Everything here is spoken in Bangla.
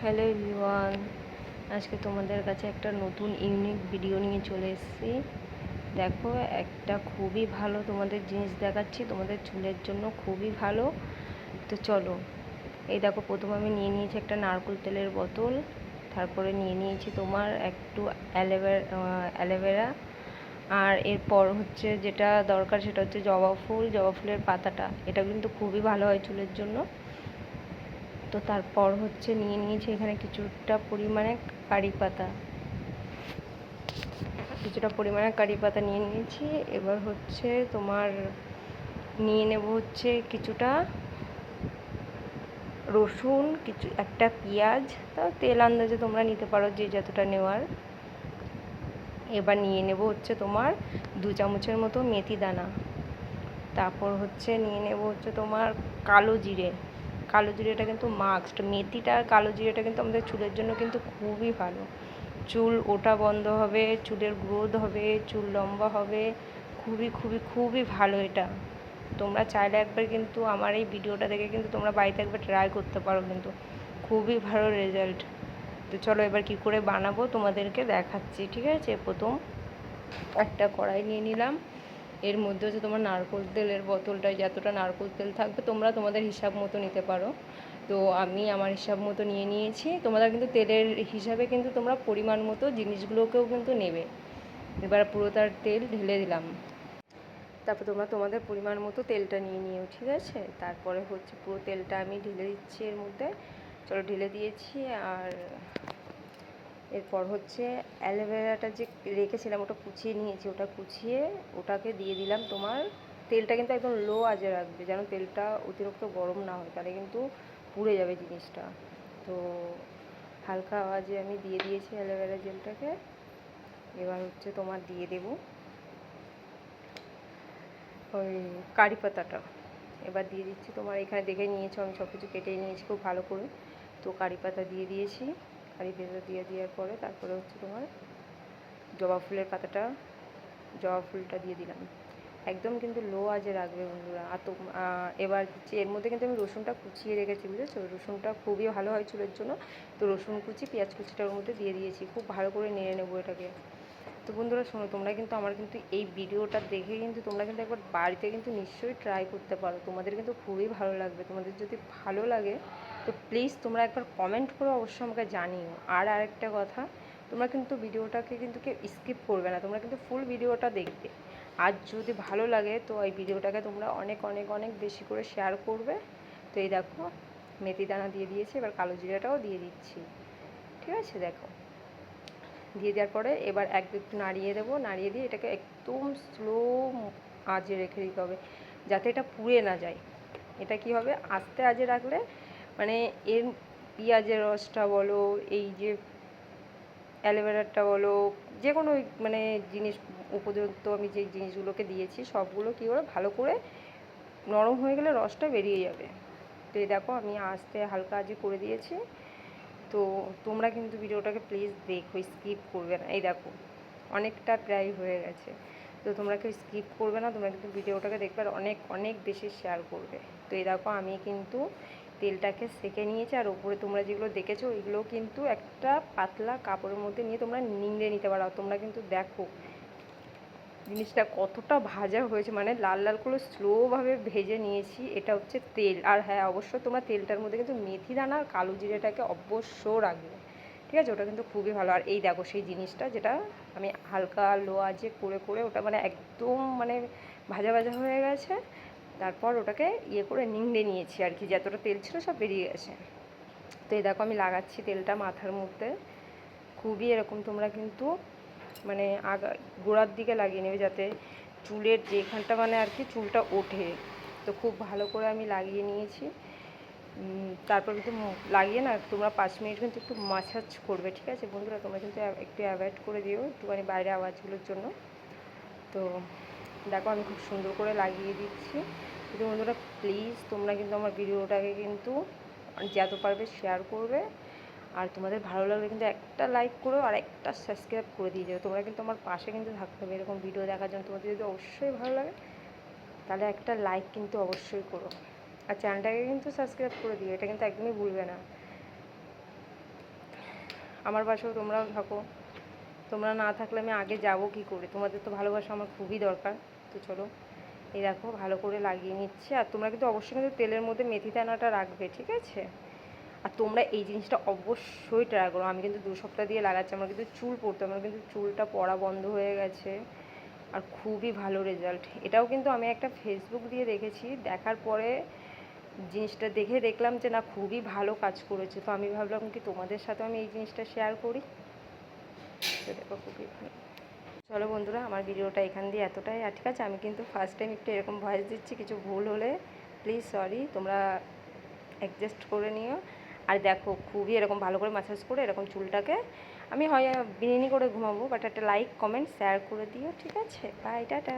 হ্যালো এভরিওয়ান, আজকে তোমাদের কাছে একটা নতুন ইউনিক ভিডিও নিয়ে চলে এসেছি। দেখো, একটা খুবই ভালো তোমাদের জিনিস দেখাচ্ছি, তোমাদের চুলের জন্য খুবই ভালো। তো চলো, এই দেখো, প্রথমে আমি নিয়ে নিয়েছি একটা নারকেল তেলের বোতল, তারপরে নিয়ে নিয়েছি তোমার একটু অ্যালোভেরা, আর এরপর হচ্ছে যেটা দরকার সেটা হচ্ছে জবা ফুল, জবা ফুলের পাতাটা। এটা কিন্তু খুবই ভালো হয় চুলের জন্য। তো তারপর হচ্ছে নিয়ে নিয়েছি এখানে কিছুটা পরিমাণে কারি পাতা নিয়ে নিয়েছি। এবার হচ্ছে তোমার নিয়ে নেব হচ্ছে কিছুটা রসুন, একটা পেঁয়াজ, তাও তেল আন্দাজে তোমরা নিতে পারো যে যতটা নেওয়ার। এবার নিয়ে নেব হচ্ছে তোমার 2 চামচের মতো মেথি দানা। তারপর হচ্ছে নিয়ে নেব হচ্ছে তোমার কালো জিরে। কালো জিরেটা কিন্তু মাস্ট। মেথিটা আর কালো জিরেটা কিন্তু আমাদের চুলের জন্য কিন্তু খুবই ভালো। চুল ওঠা বন্ধ হবে, চুলের গ্রোথ হবে, চুল লম্বা হবে। খুবই খুবই খুবই ভালো এটা। তোমরা চাইলে একবার কিন্তু আমার এই ভিডিওটা দেখে কিন্তু তোমরা বাড়িতে একবার ট্রাই করতে পারো, কিন্তু খুবই ভালো রেজাল্ট। তো চলো এবার কি করে বানাবো তোমাদেরকে দেখাচ্ছি, ঠিক আছে। প্রথম একটা কড়াই নিয়ে নিলাম, এর মধ্যে হচ্ছে তোমার নারকেল তেলের বোতলটায় যতটা নারকেল তেল থাকবে তোমরা তোমাদের হিসাব মতো নিতে পারো। তো আমি আমার হিসাব মতো নিয়ে নিয়েছি। তোমরা কিন্তু তেলের হিসাবে কিন্তু তোমরা পরিমাণ মতো জিনিসগুলোকেও কিন্তু নেবে। এবার পুরো তার তেল ঢেলে দিলাম। তারপর তোমরা তোমাদের পরিমাণ মতো তেলটা নিয়ে নিও, ঠিক আছে। তারপরে হচ্ছে পুরো তেলটা আমি ঢেলে দিচ্ছি এর মধ্যে। চলো, ঢেলে দিয়েছি। আর এরপর হচ্ছে অ্যালোভেরাটা যে রেখেছিলাম ওটা কুচিয়ে নিয়েছি, ওটা কুচিয়ে ওটাকে দিয়ে দিলাম তোমার। তেলটা কিন্তু একদম লো আঁচে রাখবে, যেন তেলটা অতিরিক্ত গরম না হয়, তাহলে কিন্তু পুড়ে যাবে জিনিসটা। তো হালকা আওয়াজে আমি দিয়ে দিয়েছি অ্যালোভেরা জেলটাকে। এবার হচ্ছে তোমার দিয়ে দেব ওই কারি পাতাটা। এবার দিয়ে দিচ্ছি তোমার, এখানে দেখে নিয়েছো আমি সব কিছু কেটে নিয়েছি খুব ভালো করে। তো কারি পাতা দিয়ে দিয়েছি। কারি পাতা দিয়ে দেওয়ার পরে তারপরে হচ্ছে তোমার জবা ফুলের পাতাটা, জবা ফুলটা দিয়ে দিলাম। একদম কিন্তু লো আঁচে রাখবে বন্ধুরা। আর তো এবার হচ্ছে এর মধ্যে কিন্তু আমি রসুনটা কুচিয়ে রেখেছি, বুঝেছো। রসুনটা খুবই ভালো হয় চুলের জন্য। তো রসুন কুচি, পেঁয়াজ কুচিটার মধ্যে দিয়ে দিয়েছি। খুব ভালো করে নেড়ে নেবো এটাকে। তো বন্ধুরা শোনো, তোমরা কিন্তু আমার কিন্তু এই ভিডিওটা দেখে কিন্তু তোমরা কিন্তু একবার বাড়িতে কিন্তু নিশ্চয়ই ট্রাই করতে পারো। তোমাদের কিন্তু খুবই ভালো লাগবে। তোমাদের যদি ভালো লাগে তো প্লিজ তোমরা একবার কমেন্ট করে অবশ্যই আমাকে জানিও। আর আরেকটা কথা, তোমরা কিন্তু ভিডিওটাকে কিন্তু কেউ স্কিপ করবে না, তোমরা কিন্তু ফুল ভিডিওটা দেখবে। আর যদি ভালো লাগে তো এই ভিডিওটাকে তোমরা অনেক অনেক অনেক বেশি করে শেয়ার করবে। তো এই দেখো, মেথি দানা দিয়ে দিয়েছি, এবার কালো জিরাটাও দিয়ে দিচ্ছি, ঠিক আছে। দেখো, দিয়ে দেওয়ার পরে এবার একটু নাড়িয়ে দেবো। নাড়িয়ে দিয়ে এটাকে একদম স্লো আঁচে রেখে দিতে হবে, যাতে এটা পুড়ে না যায়। এটা কি হবে, আস্তে আঁচে রাখলে মানে এর পেঁয়াজের রসটা বলো, এই যে অ্যালোভেরাটা বলো, যে কোনো মানে জিনিস উপযুক্ত আমি যে জিনিসগুলোকে দিয়েছি সবগুলো কী করে ভালো করে নরম হয়ে গেলে রসটা বেরিয়ে যাবে। তো এই দেখো, আমি আস্তে হালকা আঁচে করে দিয়েছি। তো তোমরা কিন্তু ভিডিওটাকে প্লিজ দেখো, স্কিপ করবে না। এই দেখো, অনেকটা প্রায় হয়ে গেছে। তো তোমরা কেউ স্কিপ করবে না, তোমরা কিন্তু ভিডিওটাকে দেখবে আর অনেক অনেক বেশি শেয়ার করবে। তো এই দেখো, আমি কিন্তু তেলটাকে সেঁকে নিয়েছি। আর ওপরে তোমরা যেগুলো দেখেছো ওইগুলো কিন্তু একটা পাতলা কাপড়ের মধ্যে নিয়ে তোমরা নিংড়ে নিতে পারো। তোমরা কিন্তু দেখো জিনিসটা কতটা ভাজা হয়েছে, মানে লাল লাল করে স্লোভাবে ভেজে নিয়েছি। এটা হচ্ছে তেল। আর হ্যাঁ, অবশ্যই তোমরা তেলটার মধ্যে কিন্তু মেথি দানা আর কালো জিরেটাকে অবশ্য রাখবে, ঠিক আছে। ওটা কিন্তু খুবই ভালো। আর এই দেখো সেই জিনিসটা যেটা আমি হালকা লো আঁচে করে করে ওটা মানে একদম মানে ভাজা ভাজা হয়ে গেছে। তারপর ওটাকে করে নিংড়ে নিয়েছি আর কি, যতটা তেল ছিল সব বেরিয়ে গেছে। তো এই দেখো, আমি লাগাচ্ছি তেলটা মাথার মধ্যে। খুবই এরকম তোমরা কিন্তু মানে গোড়ার দিকে লাগিয়ে নেবে, যাতে চুলের যেখানটা মানে আর কি চুলটা ওঠে। তো খুব ভালো করে আমি লাগিয়ে নিয়েছি। তারপর কিন্তু লাগিয়ে না তোমরা 5 মিনিট কিন্তু একটু মাসাজ করবে, ঠিক আছে বন্ধুরা। তোমরা কিন্তু একটু অ্যাভয়েড করে দিও একটুখানি বাইরে আওয়াজগুলোর জন্য। তো দেখো, আমি খুব সুন্দর করে লাগিয়ে দিচ্ছি। কিন্তু বন্ধুরা প্লিজ তোমরা কিন্তু আমার ভিডিওটাকে কিন্তু যত পারবে শেয়ার করবে। আর তোমাদের ভালো লাগলে কিন্তু একটা লাইক করো আর একটা সাবস্ক্রাইব করে দিয়ে যাবে। তোমরা কিন্তু আমার পাশে কিন্তু থাকতে হবে এরকম ভিডিও দেখার জন্য। তোমাদের যদি অবশ্যই ভালো লাগে তাহলে একটা লাইক কিন্তু অবশ্যই করো। আর চ্যানেলটাকে কিন্তু সাবস্ক্রাইব করে দিও, এটা কিন্তু একদমই ভুলবে না। আমার বাসাও তোমরাও থাকো, তোমরা না থাকলে আমি আগে যাব কি করে? তোমাদের তো ভালোবাসা আমার খুবই দরকার। তো চলো, এই দেখো ভালো করে লাগিয়ে নিচ্ছি। আর তোমরা কিন্তু অবশ্যই কিন্তু তেলের মধ্যে মেথি দানাটা রাখবে, ঠিক আছে? আর তোমরা এই জিনিসটা অবশ্যই ট্রাই করো। আমি কিন্তু 2 সপ্তাহ দিয়ে লাগাচ্ছি, আমার কিন্তু চুল পড়তো, আমার কিন্তু চুলটা পড়া বন্ধ হয়ে গেছে। আর খুবই ভালো রেজাল্ট। এটাও কিন্তু আমি একটা ফেসবুক দিয়ে দেখেছি, দেখার পরে জিনিসটা দেখে দেখলাম যে না, খুবই ভালো কাজ করেছে। তো আমি ভাবলাম কি তোমাদের সাথে আমি এই জিনিসটা শেয়ার করি। তো দেখো খুবই ভালো। চলো বন্ধুরা, আমার ভিডিওটা এখান দিয়ে এতটাই। আর ঠিক আছে, আমি কিন্তু ফার্স্ট টাইম একটু এরকম ভয়েস দিচ্ছি, কিছু ভুল হলে প্লিজ সরি, তোমরা অ্যাডজাস্ট করে নিও। আর দেখো খুবই এরকম ভালো করে ম্যাসাজ করে এরকম চুলটাকে আমি হয় বিনুনি করে ঘুমাবো, বাট একটা লাইক কমেন্ট শেয়ার করে দিও, ঠিক আছে? Bye, tata.